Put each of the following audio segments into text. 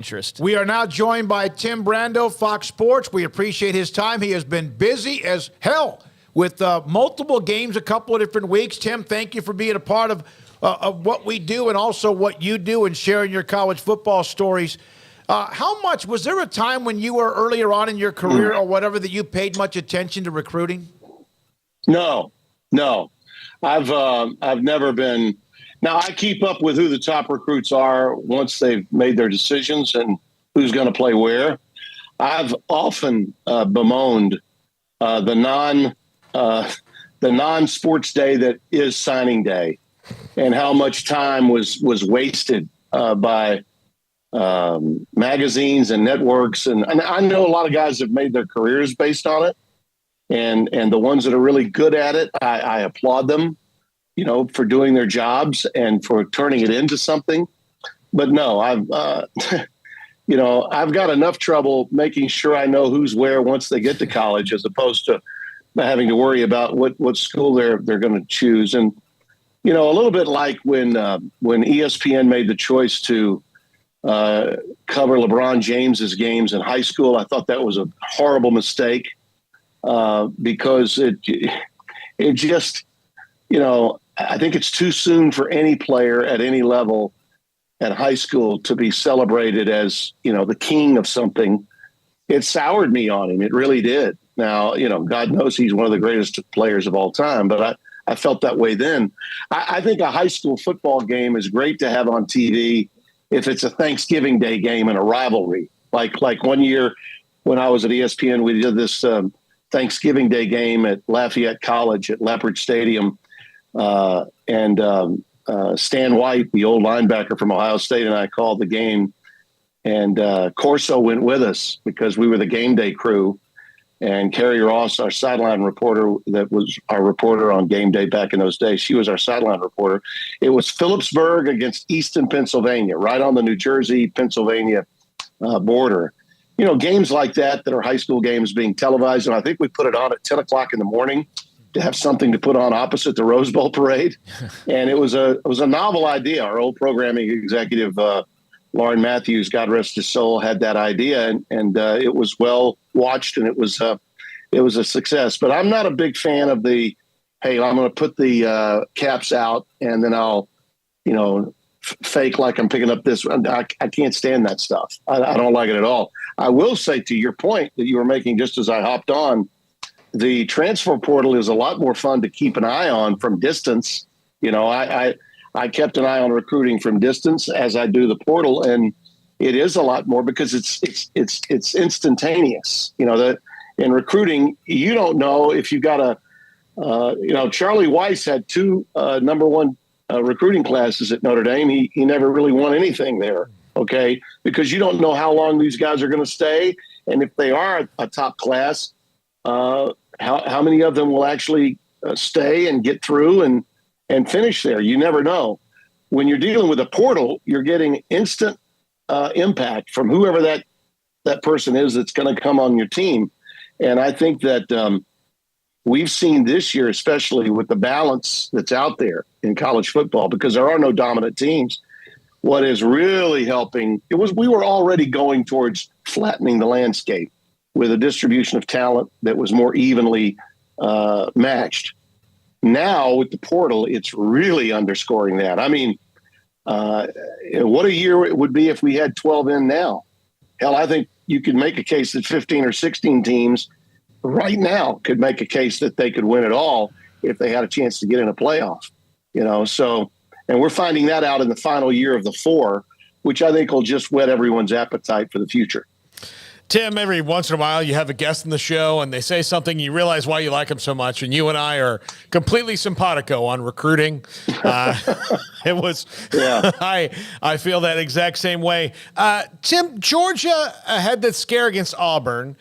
interest. We are now joined by Tim Brando, Fox Sports. We appreciate his time. He has been busy as hell with multiple games, a couple of different weeks. Tim, thank you for being a part of what we do and also what you do and sharing your college football stories. How much, was there a time when you were earlier on in your career or whatever that you paid much attention to recruiting? No. I've never been. Now, I keep up with who the top recruits are once they've made their decisions and who's going to play where. I've often bemoaned the non-sports day that is signing day, and how much time was wasted by magazines and networks. And I know a lot of guys have made their careers based on it, and the ones that are really good at it, I applaud them, for doing their jobs and for turning it into something. But no, I've got enough trouble making sure I know who's where once they get to college, as opposed to having to worry about what school they're going to choose. And, a little bit like when ESPN made the choice to cover LeBron James's games in high school, I thought that was a horrible mistake because it just, I think it's too soon for any player at any level at high school to be celebrated as, the king of something. It soured me on him. It really did. Now, God knows he's one of the greatest players of all time, but I felt that way then. I think a high school football game is great to have on TV if it's a Thanksgiving Day game and a rivalry. Like 1 year when I was at ESPN, we did this Thanksgiving Day game at Lafayette College at Leopard Stadium. And Stan White, the old linebacker from Ohio State, and I called the game. And Corso went with us because we were the game day crew. And Carrie Ross, our sideline reporter, that was our reporter on game day back in those days, she was our sideline reporter. It was Phillipsburg against Easton, Pennsylvania, right on the New Jersey-Pennsylvania border. Games like that are high school games being televised. And I think we put it on at 10 o'clock in the morning to have something to put on opposite the Rose Bowl parade. And it was a novel idea. Our old programming executive, Lauren Matthews, God rest his soul, had that idea, and it was well watched, and it was a success. But I'm not a big fan of the, hey, I'm going to put the caps out and then I'll, fake like I'm picking up this. I can't stand that stuff. I don't like it at all. I will say, to your point that you were making just as I hopped on, the transfer portal is a lot more fun to keep an eye on from distance. I kept an eye on recruiting from distance as I do the portal, and it is a lot more because it's instantaneous. That in recruiting, you don't know if you got Charlie Weiss had two number one recruiting classes at Notre Dame. He never really won anything there. Okay, because you don't know how long these guys are going to stay, and if they are a top class, how many of them will actually stay and get through and finish there. You never know. When you're dealing with a portal, you're getting instant impact from whoever that person is that's going to come on your team. And I think that we've seen this year, especially with the balance that's out there in college football, because there are no dominant teams. What is really helping, we were already going towards flattening the landscape with a distribution of talent that was more evenly matched. Now with the portal, it's really underscoring that. I mean, what a year it would be if we had 12 in now. Hell, I think you could make a case that 15 or 16 teams right now could make a case that they could win it all if they had a chance to get in a playoff. So, and we're finding that out in the final year of the four, which I think will just whet everyone's appetite for the future. Tim, every once in a while you have a guest in the show and they say something, you realize why you like them so much. And you and I are completely simpatico on recruiting. It was, yeah. I feel that exact same way. Tim, Georgia had that scare against Auburn.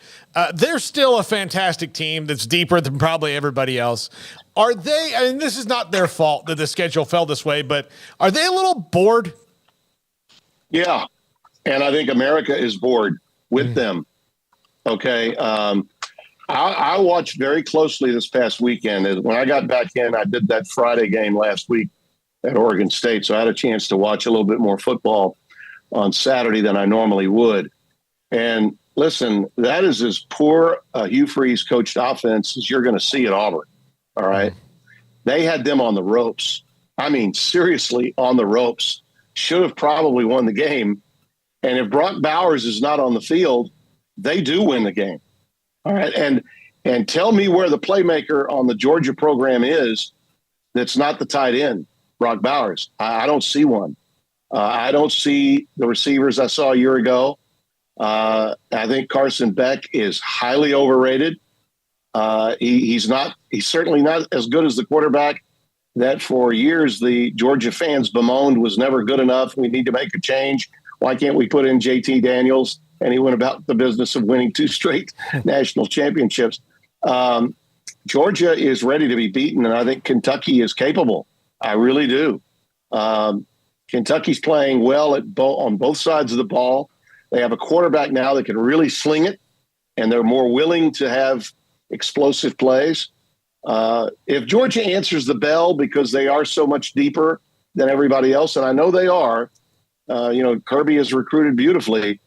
They're still a fantastic team that's deeper than probably everybody else. Are they, and this is not their fault that the schedule fell this way, but are they a little bored? Yeah. And I think America is bored with them. Okay. I watched very closely this past weekend. When I got back in, I did that Friday game last week at Oregon State. So I had a chance to watch a little bit more football on Saturday than I normally would. And listen, that is as poor a Hugh Freeze coached offense as you're going to see at Auburn. All right. They had them on the ropes. I mean, seriously on the ropes. Should have probably won the game. And if Brock Bowers is not on the field, they do win the game. All right. And tell me where the playmaker on the Georgia program is that's not the tight end, Brock Bowers. I don't see one. I don't see the receivers I saw a year ago. I think Carson Beck is highly overrated. He's certainly not as good as the quarterback that for years the Georgia fans bemoaned was never good enough. We need to make a change. Why can't we put in JT Daniels? And he went about the business of winning 2 straight national championships. Georgia is ready to be beaten, and I think Kentucky is capable. I really do. Kentucky's playing well on both sides of the ball. They have a quarterback now that can really sling it, and they're more willing to have explosive plays. If Georgia answers the bell because they are so much deeper than everybody else, and I know they are, Kirby has recruited beautifully,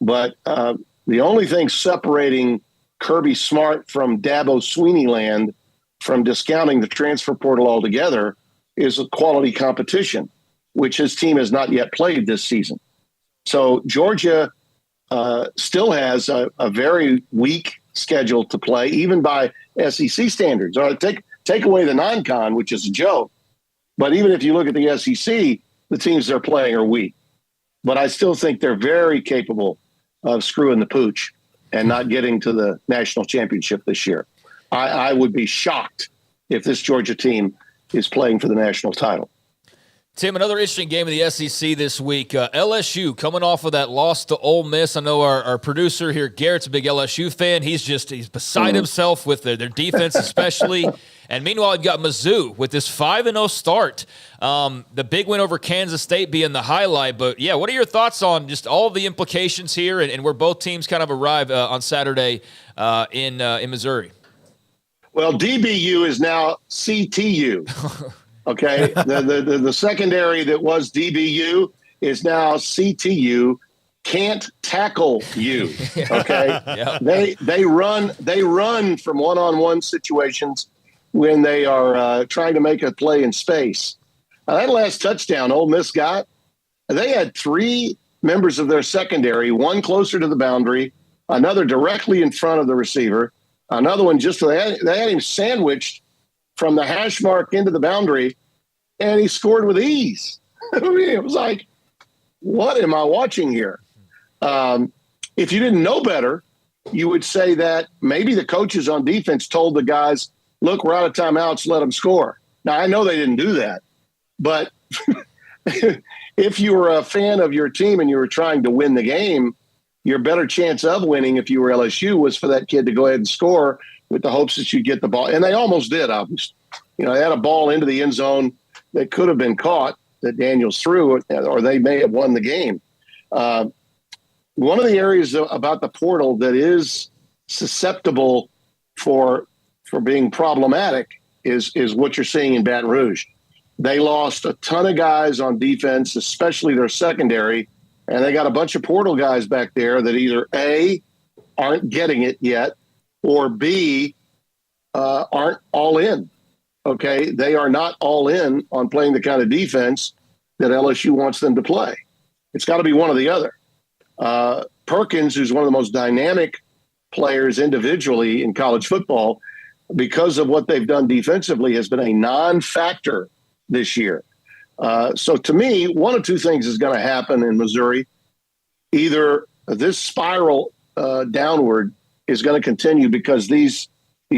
but the only thing separating Kirby Smart from Dabo Sweeney land from discounting the transfer portal altogether is a quality competition, which his team has not yet played this season. So Georgia still has a very weak schedule to play, even by SEC standards. All right, take away the non-con, which is a joke. But even if you look at the SEC, the teams they're playing are weak. But I still think they're very capable of screwing the pooch and not getting to the national championship this year. I would be shocked if this Georgia team is playing for the national title. Tim, another interesting game in the SEC this week. LSU coming off of that loss to Ole Miss. I know our producer here, Garrett's a big LSU fan. He's beside himself with their defense especially. And meanwhile, you've got Mizzou with this 5-0 start. The big win over Kansas State being the highlight. But, yeah, what are your thoughts on just all of the implications here and where both teams kind of arrive on Saturday in Missouri? Well, DBU is now CTU. Okay, the secondary that was DBU is now CTU. Can't tackle you. Okay, yeah. They run from one-on-one situations when they are trying to make a play in space. That last touchdown Ole Miss got, they had 3 members of their secondary, one closer to the boundary, another directly in front of the receiver, another one they had him sandwiched from the hash mark into the boundary, and he scored with ease. I mean, it was like, what am I watching here? If you didn't know better, you would say that maybe the coaches on defense told the guys, look, we're out of timeouts, let them score. Now, I know they didn't do that, but if you were a fan of your team and you were trying to win the game, your better chance of winning if you were LSU was for that kid to go ahead and score with the hopes that you'd get the ball. And they almost did, obviously. They had a ball into the end zone that could have been caught that Daniels threw, or they may have won the game. One of the areas about the portal that is susceptible for being problematic is what you're seeing in Baton Rouge. They lost a ton of guys on defense, especially their secondary, and they got a bunch of portal guys back there that either A, aren't getting it yet, or B, aren't all in. Okay, they are not all in on playing the kind of defense that LSU wants them to play. It's got to be one or the other. Perkins, who's one of the most dynamic players individually in college football, because of what they've done defensively, has been a non-factor this year. So to me, one of two things is going to happen in Missouri. Either this spiral downward is going to continue because these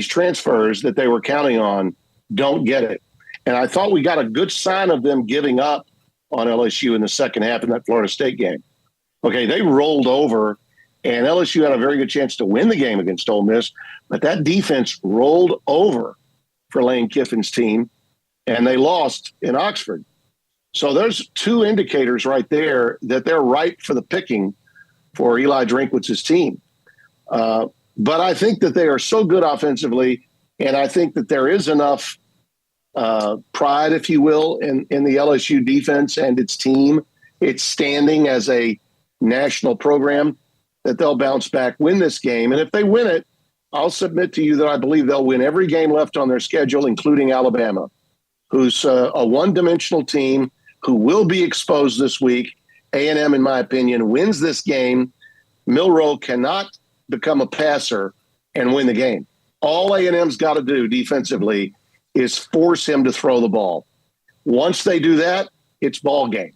transfers that they were counting on don't get it. And I thought we got a good sign of them giving up on LSU in the second half in that Florida State game. Okay, they rolled over, and LSU had a very good chance to win the game against Ole Miss, but that defense rolled over for Lane Kiffin's team, and they lost in Oxford. So there's 2 indicators right there that they're ripe for the picking for Eli Drinkwitz's team. But I think that they are so good offensively, and I think that there is enough pride, if you will, in the LSU defense and its team. its standing as a national program, that they'll bounce back, win this game. And if they win it, I'll submit to you that I believe they'll win every game left on their schedule, including Alabama, who's a one-dimensional team who will be exposed this week. A&M, in my opinion, wins this game. Milroe cannot become a passer and win the game. All A&M's got to do defensively is force him to throw the ball. Once they do that, it's ball game.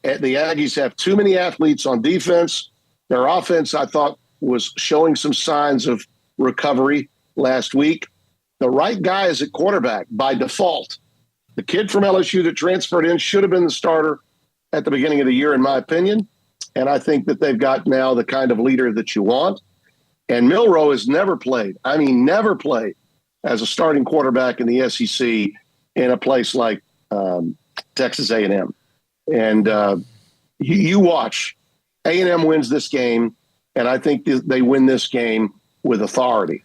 The Aggies have too many athletes on defense. Their offense, I thought, was showing some signs of recovery last week. The right guy is at quarterback by default. The kid from LSU that transferred in should have been the starter at the beginning of the year, in my opinion. And I think that they've got now the kind of leader that you want. And Milroe has never played as a starting quarterback in the SEC in a place like Texas A&M. And you watch. A&M wins this game, and I think they win this game with authority.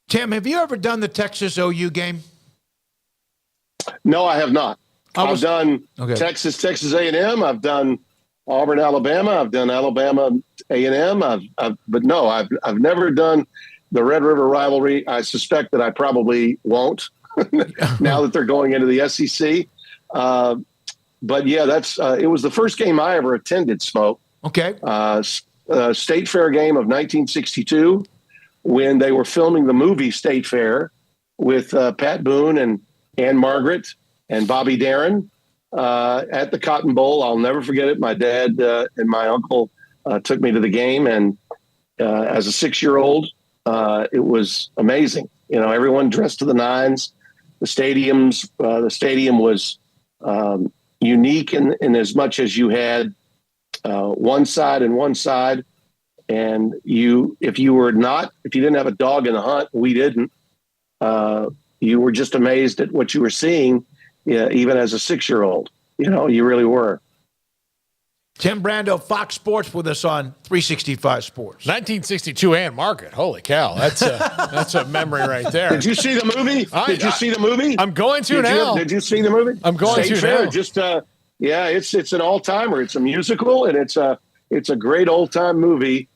Tim, have you ever done the Texas OU game? No, I have not. I've done Texas A&M. I've done Auburn, Alabama. I've done Alabama A&M. But no, I've never done the Red River Rivalry. I suspect that I probably won't now that they're going into the SEC. But yeah, it was the first game I ever attended, Smoak. Okay. State Fair game of 1962, when they were filming the movie State Fair with Pat Boone and Ann Margaret and Bobby Darin at the Cotton Bowl. I'll never forget it. My dad and my uncle took me to the game, and as a 6-year-old, it was amazing. You know, everyone dressed to the nines. The stadium was unique in as much as you had one side and one side, and if you didn't have a dog in the hunt, we didn't. You were just amazed at what you were seeing, even as a 6-year-old. You know, you really were. Tim Brando, Fox Sports, with us on 365 Sports. 1962 Ann Margaret. Holy cow. That's a memory right there. Did you see the movie? See the movie? I'm going to now. Did you see the movie? I'm going State to Fair, now. Just, it's an all-timer. It's a musical, and it's a great old-time movie.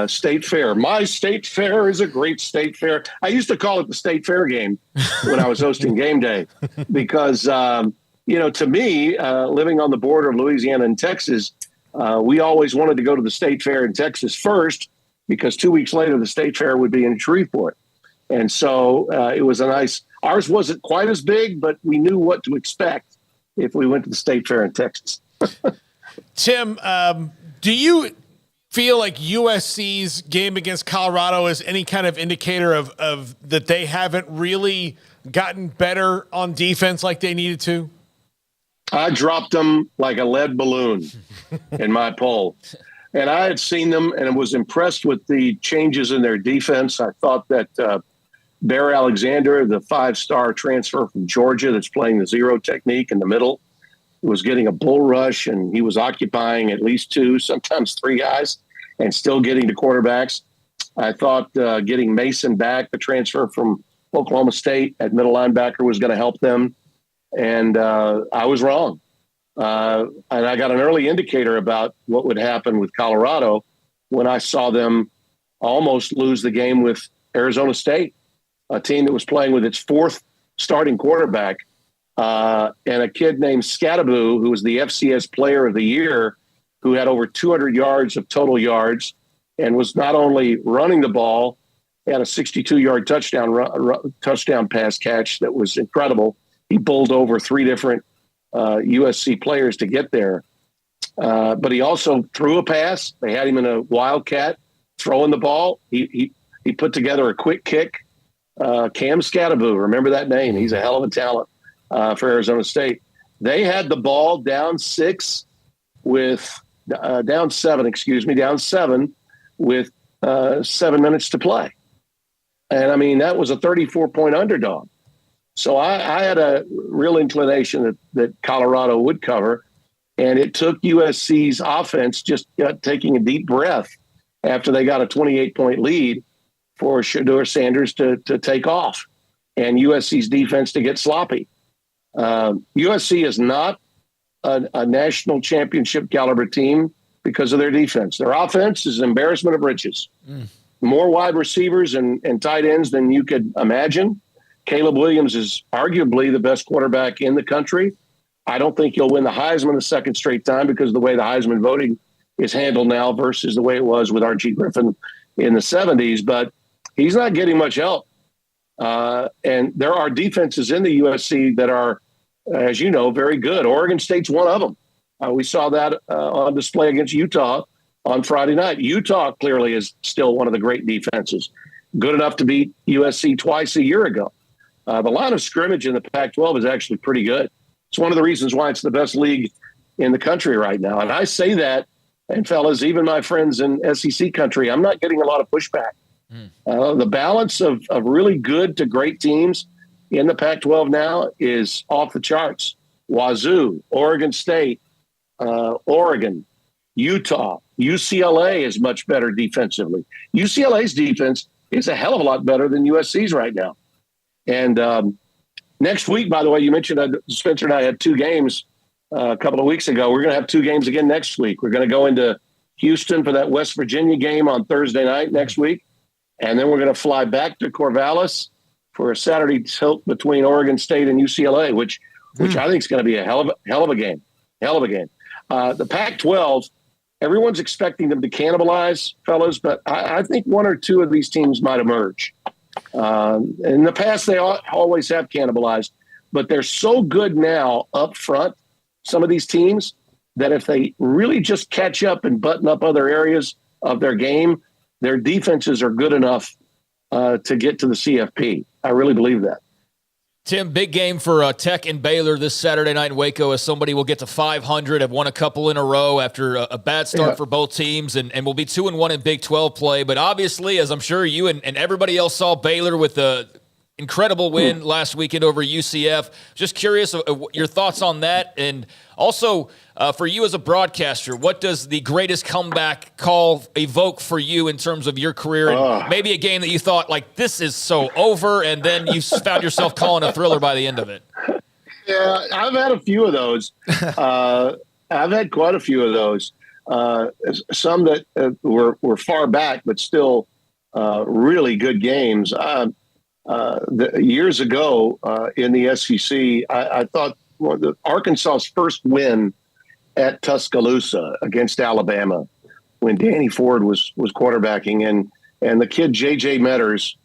State Fair. My State Fair is a great State Fair. I used to call it the State Fair game when I was hosting game day because, to me, living on the border of Louisiana and Texas, we always wanted to go to the State Fair in Texas first because 2 weeks later the State Fair would be in Shreveport. And so it was ours wasn't quite as big, but we knew what to expect if we went to the State Fair in Texas. Tim, do you feel like USC's game against Colorado is any kind of indicator of that they haven't really gotten better on defense like they needed to? I dropped them like a lead balloon in my poll. And I had seen them and was impressed with the changes in their defense. I thought that Bear Alexander, the 5-star transfer from Georgia that's playing the zero technique in the middle, was getting a bull rush, and he was occupying at least 2, sometimes 3 guys, and still getting to quarterbacks. I thought getting Mason back, the transfer from Oklahoma State at middle linebacker, was going to help them. And I was wrong. And I got an early indicator about what would happen with Colorado when I saw them almost lose the game with Arizona State, a team that was playing with its 4th starting quarterback, and a kid named Scattaboo, who was the FCS Player of the Year, who had over 200 yards of total yards and was not only running the ball, had a 62-yard touchdown pass catch that was incredible. He bowled over 3 different USC players to get there. But he also threw a pass. They had him in a wildcat throwing the ball. He put together a quick kick. Cam Scattaboo, remember that name. He's a hell of a talent for Arizona State. They had the ball down 7 with 7 minutes to play. And, I mean, that was a 34-point underdog. So I had a real inclination that Colorado would cover, and it took USC's offense just taking a deep breath after they got a 28-point lead for Shedeur Sanders to take off and USC's defense to get sloppy. USC is not a national championship caliber team because of their defense. Their offense is an embarrassment of riches. More wide receivers and tight ends than you could imagine. Caleb Williams is arguably the best quarterback in the country. I don't think he'll win the Heisman the second straight time because of the way the Heisman voting is handled now versus the way it was with Archie Griffin in the 70s. But he's not getting much help. And there are defenses in the USC that are, as you know, very good. Oregon State's one of them. We saw that on display against Utah on Friday night. Utah clearly is still one of the great defenses, good enough to beat USC twice a year ago. The line of scrimmage in the Pac-12 is actually pretty good. It's one of the reasons why it's the best league in the country right now. And I say that, and fellas, even my friends in SEC country, I'm not getting a lot of pushback. The balance of really good to great teams in the Pac-12 now is off the charts. Wazoo, Oregon State, Oregon, Utah, UCLA is much better defensively. UCLA's defense is a hell of a lot better than USC's right now. And next week, by the way, you mentioned Spencer and I had 2 games a couple of weeks ago. We're going to have 2 games again next week. We're going to go into Houston for that West Virginia game on Thursday night next week. And then we're going to fly back to Corvallis for a Saturday tilt between Oregon State and UCLA, which I think is going to be a hell of a game. The Pac-12, everyone's expecting them to cannibalize, fellas, but I think 1 or 2 of these teams might emerge. In the past, they always have cannibalized, but they're so good now up front, some of these teams, that if they really just catch up and button up other areas of their game, their defenses are good enough to get to the CFP. I really believe that. Tim, big game for Tech and Baylor this Saturday night in Waco as somebody will get to 500, have won a couple in a row after a bad start for both teams, and will be 2-1 in Big 12 play. But obviously, as I'm sure you and everybody else saw, Baylor with the incredible win last weekend over UCF. Just curious your thoughts on that, and also for you as a broadcaster, what does the greatest comeback call evoke for you in terms of your career, and maybe a game that you thought, like, this is so over, and then you found yourself calling a thriller by the end of it? Yeah, I've had a few of those. I've had quite a few of those. Some that were far back, but still really good games. Years ago in the SEC, I thought Arkansas's first win at Tuscaloosa against Alabama, when Danny Ford was quarterbacking, and the kid J.J. Metters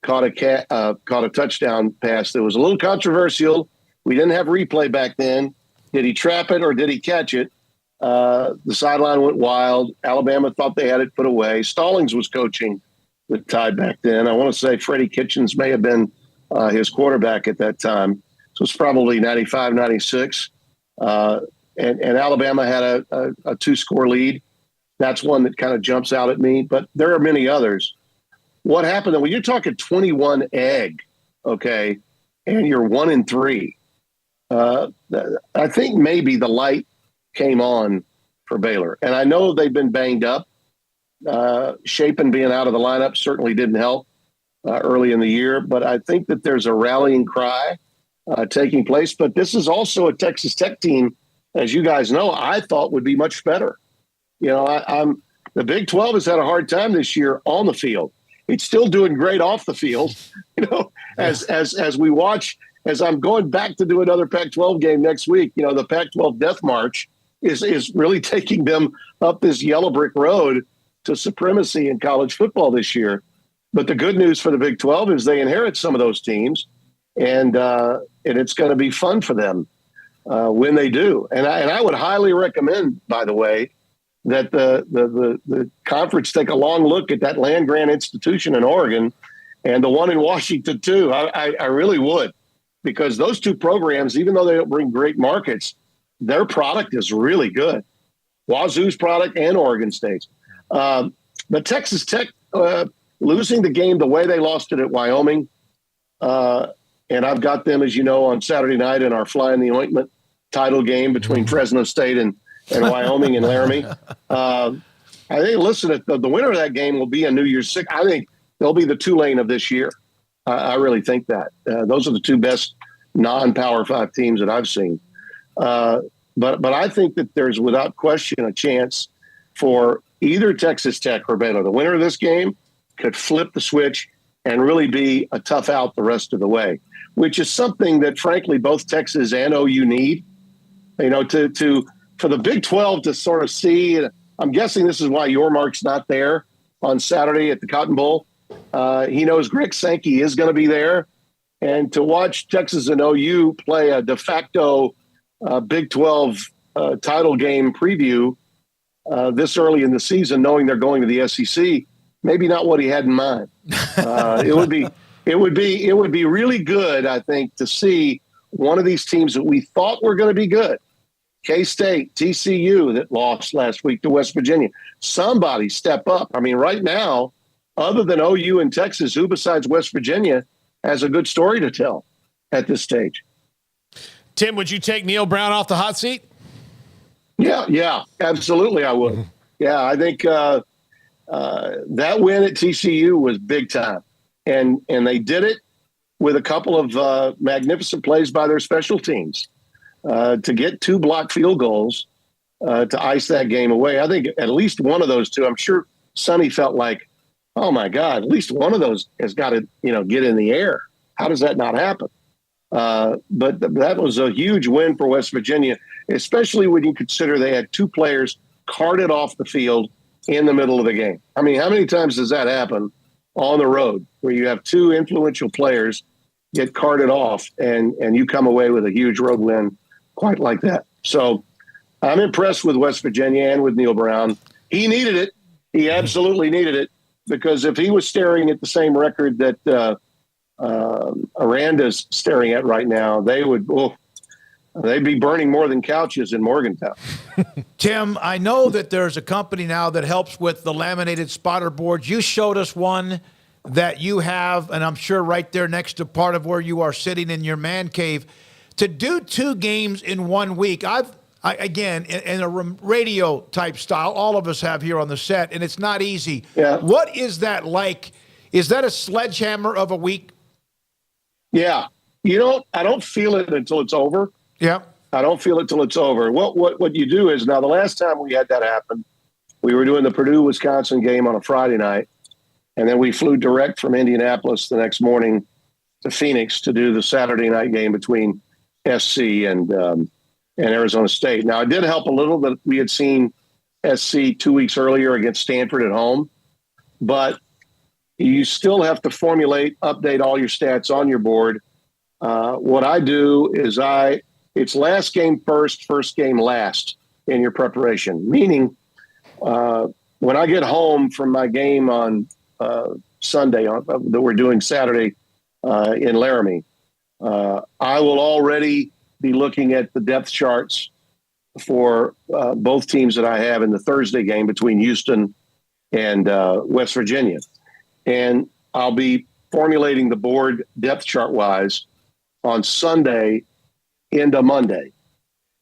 caught a touchdown pass that was a little controversial. We didn't have replay back then. Did he trap it or did he catch it? The sideline went wild. Alabama thought they had it put away. Stallings was coaching the Tide back then. I want to say Freddie Kitchens may have been his quarterback at that time. So it's probably 95, 96. And Alabama had a 2-score lead. That's one that kind of jumps out at me. But there are many others. What happened when you're talking 21 egg, okay, and you're 1-3, I think maybe the light came on for Baylor. And I know they've been banged up. Shapen being out of the lineup certainly didn't help early in the year. But I think that there's a rallying cry taking place. But this is also a Texas Tech team, as you guys know, I thought would be much better. You know, the Big 12 has had a hard time this year on the field. It's still doing great off the field. You know, as we watch, as I'm going back to do another Pac-12 game next week, you know, the Pac-12 Death March is really taking them up this yellow brick road to supremacy in college football this year. But the good news for the Big 12 is they inherit some of those teams, and it's going to be fun for them when they do. And I would highly recommend, by the way, that the conference take a long look at that land grant institution in Oregon and the one in Washington too. I really would, because those two programs, even though they don't bring great markets, their product is really good. Wazoo's product and Oregon State's. But Texas Tech losing the game the way they lost it at Wyoming, and I've got them, as you know, on Saturday night in our Fly in the Ointment title game between Fresno State and Wyoming and Laramie. I think, listen, the winner of that game will be a New Year's Six. I think they'll be the Tulane of this year. I really think that. Those are the two best non-Power 5 teams that I've seen. But I think that there's without question a chance for either Texas Tech or Baylor. The winner of this game could flip the switch and really be a tough out the rest of the way, which is something that, frankly, both Texas and OU need. You know, for the Big 12 to sort of see. I'm guessing this is why Yormark's not there on Saturday at the Cotton Bowl. He knows Greg Sankey is going to be there, and to watch Texas and OU play a de facto Big 12 title game preview this early in the season, knowing they're going to the SEC, maybe not what he had in mind. It would be really good, I think, to see one of these teams that we thought were going to be good, K-State, TCU, that lost last week to West Virginia. Somebody step up. I mean, right now, other than OU and Texas, who besides West Virginia has a good story to tell at this stage? Tim, would you take Neil Brown off the hot seat? Yeah, absolutely I would. Yeah, I think that win at TCU was big time. And they did it with a couple of magnificent plays by their special teams to get 2 blocked field goals to ice that game away. I think at least one of those two, I'm sure Sonny felt like, oh my God, at least one of those has got to, get in the air. How does that not happen? But that was a huge win for West Virginia, especially when you consider they had 2 players carted off the field in the middle of the game. I mean, how many times does that happen on the road where you have 2 influential players get carted off and you come away with a huge road win quite like that? So I'm impressed with West Virginia and with Neil Brown. He needed it. He absolutely needed it, because if he was staring at the same record that Aranda's staring at right now, they'd be burning more than couches in Morgantown. Tim, I know that there's a company now that helps with the laminated spotter boards. You showed us one that you have, and I'm sure right there next to part of where you are sitting in your man cave. To do 2 games in 1 week, again, in a radio type style, all of us have here on the set, and it's not easy. Yeah. What is that like? Is that a sledgehammer of a week? Yeah. I don't feel it until it's over. Yeah. I don't feel it till it's over. What you do is, now the last time we had that happen, we were doing the Purdue-Wisconsin game on a Friday night, and then we flew direct from Indianapolis the next morning to Phoenix to do the Saturday night game between SC and Arizona State. Now, it did help a little that we had seen SC 2 weeks earlier against Stanford at home, but you still have to update all your stats on your board. What I do is it's last game first game last in your preparation, meaning when I get home from my game on Sunday that we're doing Saturday in Laramie, I will already be looking at the depth charts for both teams that I have in the Thursday game between Houston and West Virginia. And I'll be formulating the board depth chart wise on Sunday into Monday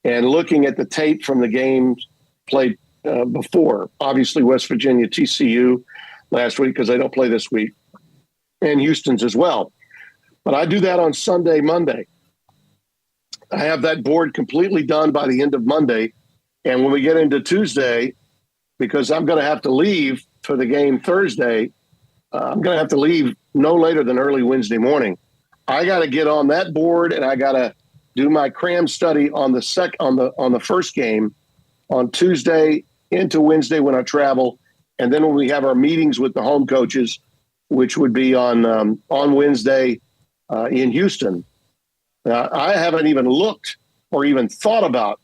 and looking at the tape from the games played before. Obviously, West Virginia, TCU last week, because they don't play this week, and Houston's as well. But I do that on Sunday, Monday. I have that board completely done by the end of Monday. And when we get into Tuesday, because I'm going to have to leave for the game Thursday, I'm going to have to leave no later than early Wednesday morning. I got to get on that board, and I got to do my cram study on the first game on Tuesday into Wednesday when I travel, and then when we have our meetings with the home coaches, which would be on Wednesday in Houston. I haven't even looked or even thought about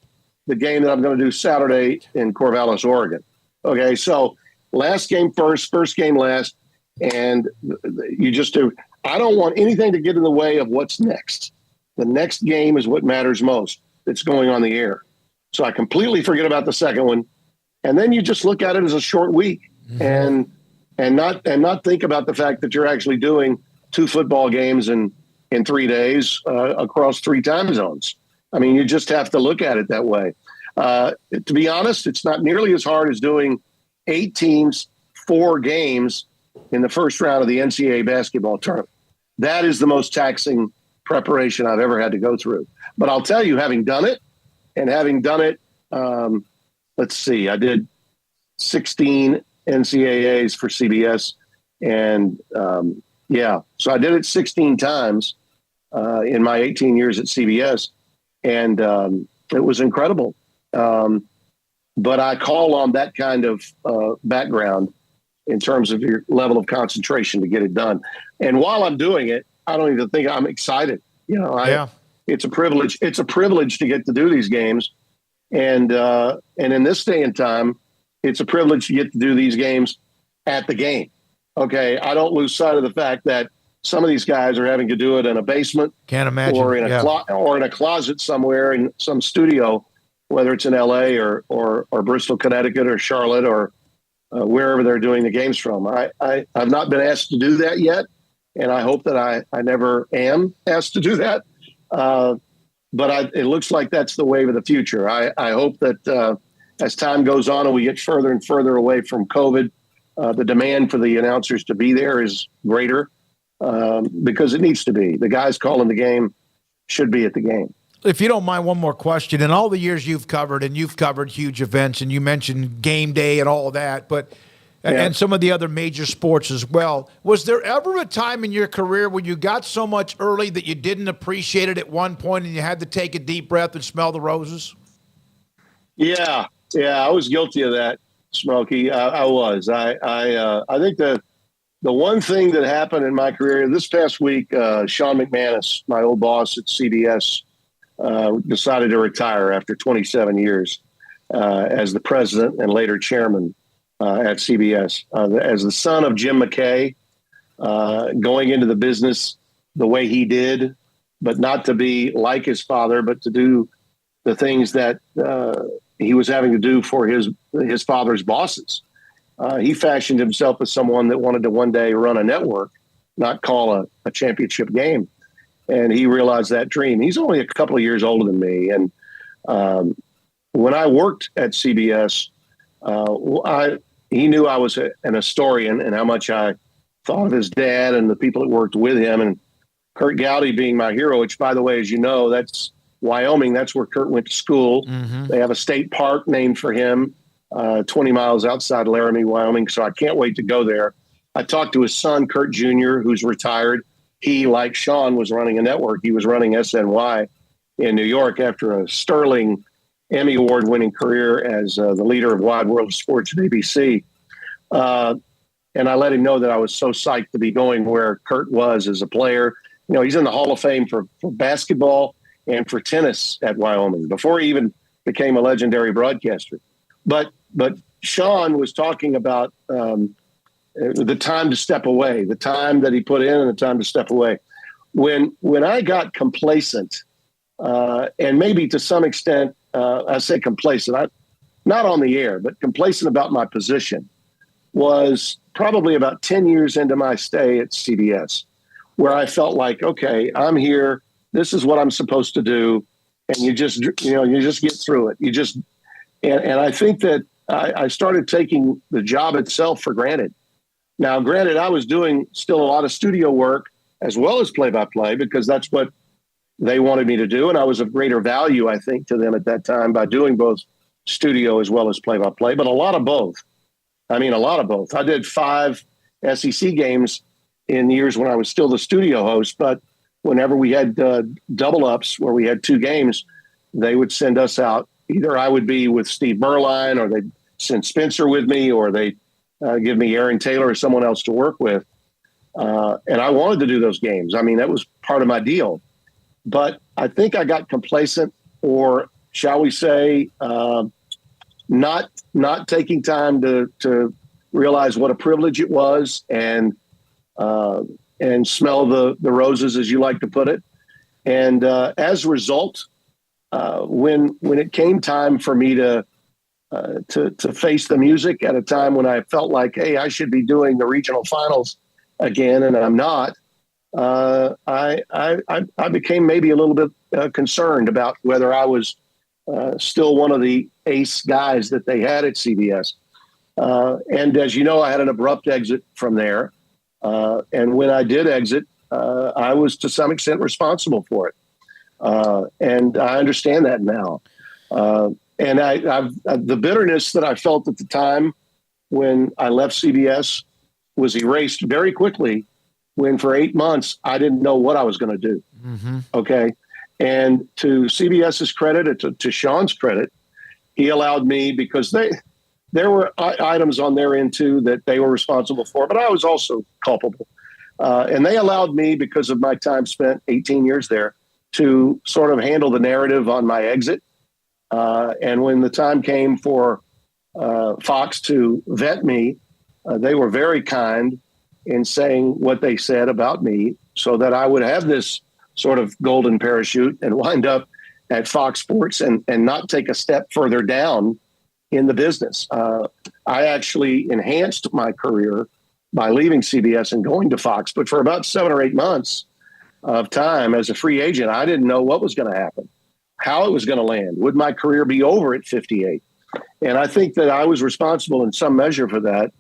the game that I'm going to do Saturday in Corvallis, Oregon. Okay, so last game first game last, and you just do. I don't want anything to get in the way of what's next. The next game is what matters most. It's going on the air. So I completely forget about the second one, and then you just look at it as a short week, and not think about the fact that you're actually doing 2 football games in 3 days across 3 time zones. I mean, you just have to look at it that way. To be honest, it's not nearly as hard as doing 8 teams, 4 games in the first round of the NCAA basketball tournament. That is the most taxing preparation I've ever had to go through. But I'll tell you, having done it, having done it, let's see, I did 16 NCAAs for CBS, and so I did it 16 times in my 18 years at CBS, and it was incredible. But I call on that kind of background in terms of your level of concentration to get it done. And while I'm doing it, I don't even think I'm excited. It's a privilege. It's a privilege to get to do these games. And in this day and time, it's a privilege to get to do these games at the game. Okay. I don't lose sight of the fact that some of these guys are having to do it in a basement. Can't imagine. Or in a closet somewhere in some studio, whether it's in LA or Bristol, Connecticut, or Charlotte, or wherever they're doing the games from. I've not been asked to do that yet, and I hope that I never am asked to do that. But it looks like that's the wave of the future. I hope that as time goes on and we get further and further away from COVID, the demand for the announcers to be there is greater because it needs to be. The guys calling the game should be at the game. If you don't mind, one more question. In all the years you've covered, and you've covered huge events, and you mentioned game day and all of that, but and some of the other major sports as well, was there ever a time in your career when you got so much early that you didn't appreciate it at one point and you had to take a deep breath and smell the roses? Yeah, I was guilty of that, Smokey. I was. I think the one thing that happened in my career this past week, Sean McManus, my old boss at CBS, decided to retire after 27 years as the president and later chairman at CBS. As the son of Jim McKay, going into the business the way he did, but not to be like his father, but to do the things that he was having to do for his father's bosses. He fashioned himself as someone that wanted to one day run a network, not call a championship game. And he realized that dream. He's only a couple of years older than me. And when I worked at CBS, he knew I was an historian and how much I thought of his dad and the people that worked with him. And Kurt Gowdy being my hero, which, by the way, as you know, that's Wyoming. That's where Kurt went to school. Mm-hmm. They have a state park named for him, 20 miles outside Laramie, Wyoming. So I can't wait to go there. I talked to his son, Kurt Jr., who's retired. He, like Sean, was running a network. He was running SNY in New York after a sterling Emmy Award-winning career as the leader of Wide World of Sports at ABC. And I let him know that I was so psyched to be going where Kurt was as a player. You know, he's in the Hall of Fame for basketball and for tennis at Wyoming before he even became a legendary broadcaster. But Sean was talking about the time to step away, the time that he put in and the time to step away. When I got complacent, and maybe to some extent, I say complacent, not on the air, but complacent about my position, was probably about 10 years into my stay at CBS, where I felt like, okay, I'm here. This is what I'm supposed to do. And you just get through it. And I think that I started taking the job itself for granted. Now, granted, I was doing still a lot of studio work as well as play-by-play because that's what they wanted me to do. And I was of greater value, I think, to them at that time by doing both studio as well as play-by-play, but a lot of both. I did 5 SEC games in years when I was still the studio host, but whenever we had double ups where we had 2 games, they would send us out. Either I would be with Steve Merline or they'd send Spencer with me or they'd give me Aaron Taylor or someone else to work with. And I wanted to do those games. I mean, that was part of my deal. But I think I got complacent, or shall we say, not taking time to realize what a privilege it was and smell the roses, as you like to put it. And as a result, when it came time for me to face the music at a time when I felt like, hey, I should be doing the regional finals again, and I'm not, I became maybe a little bit concerned about whether I was still one of the ace guys that they had at CBS. And as you know, I had an abrupt exit from there. And when I did exit, I was to some extent responsible for it. And I understand that now. And the bitterness that I felt at the time when I left CBS was erased very quickly when for 8 months I didn't know what I was going to do. Mm-hmm. Okay. And to CBS's credit, to Sean's credit, he allowed me, because there were items on their end too that they were responsible for, but I was also culpable. And they allowed me, because of my time spent 18 years there, to sort of handle the narrative on my exit. And when the time came for Fox to vet me, they were very kind in saying what they said about me so that I would have this sort of golden parachute and wind up at Fox Sports and not take a step further down in the business. I actually enhanced my career by leaving CBS and going to Fox. But for about 7 or 8 months of time as a free agent, I didn't know what was going to happen, how it was going to land. Would my career be over at 58? And I think that I was responsible in some measure for that,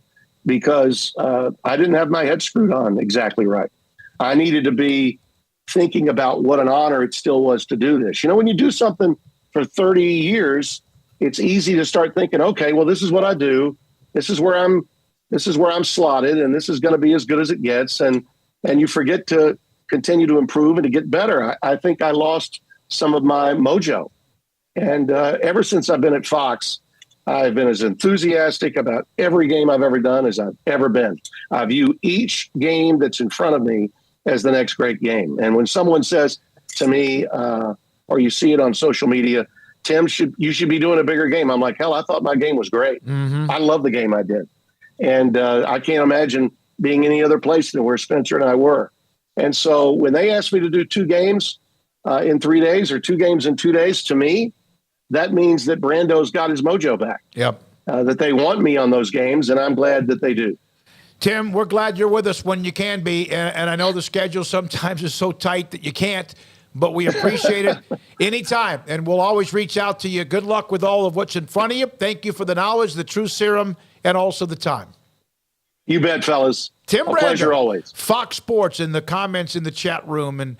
because I didn't have my head screwed on exactly right. I needed to be thinking about what an honor it still was to do this. When you do something for 30 years, it's easy to start thinking, okay, well, this is what I do. This is where I'm slotted, and this is going to be as good as it gets. And you forget to continue to improve and to get better. I think I lost some of my mojo. And ever since I've been at Fox, I've been as enthusiastic about every game I've ever done as I've ever been. I view each game that's in front of me as the next great game. And when someone says to me, or you see it on social media, Tim, you should be doing a bigger game, I'm like, hell, I thought my game was great. Mm-hmm. I love the game I did. And I can't imagine being any other place than where Spencer and I were. And so when they asked me to do 2 games in 3 days or 2 games in 2 days, to me, that means that Brando's got his mojo back. Yep. That they want me on those games, and I'm glad that they do. Tim, we're glad you're with us when you can be, and I know the schedule sometimes is so tight that you can't, but we appreciate it anytime, and we'll always reach out to you. Good luck with all of what's in front of you. Thank you for the knowledge, the truth serum, and also the time. You bet, fellas. Tim Brando, pleasure always. Fox Sports, in the comments in the chat room, and